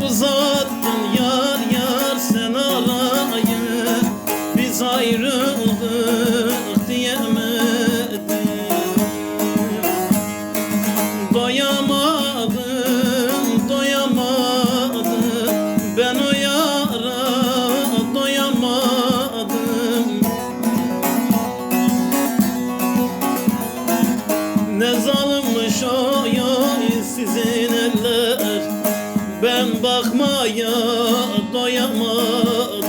Uzattın yar yar sen arayı, biz ayrıldık diyemedim. Doyamadım, doyamadım, ben o yara doyamadım. Ne zalimmiş o yar sizin eller, ben bakmaya doyamadım.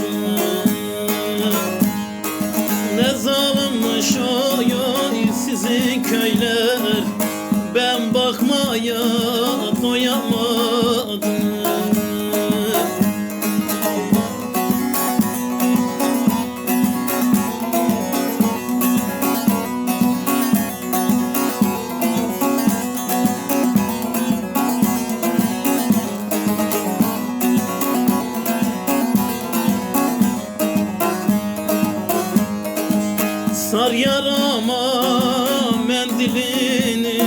Ne zalimmiş o yar sizin köyler, ben bakmaya doyamadım. Sar yarama mendilini,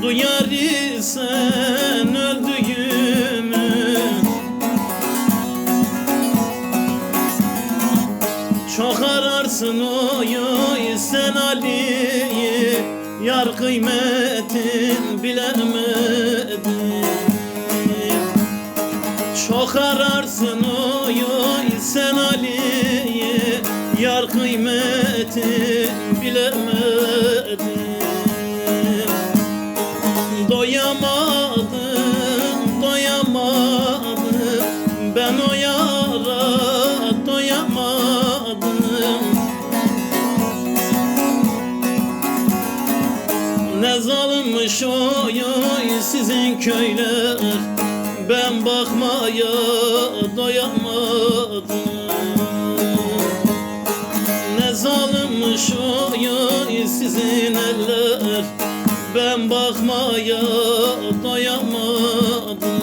duyar isen öldüğümü. Çok ararsın oy sen Ali'yi, yar kıymetin bilemedin. Çok ararsın oy sen Ali'yi, yar kıymeti bilemedim. Doyamadım, doyamadım, ben o yara doyamadım. Ne zalimmiş o yoy sizin köyler, ben bakmaya doyamadım. Ne zalimmiş o yar sizin eller, ben bakmaya doyamadım.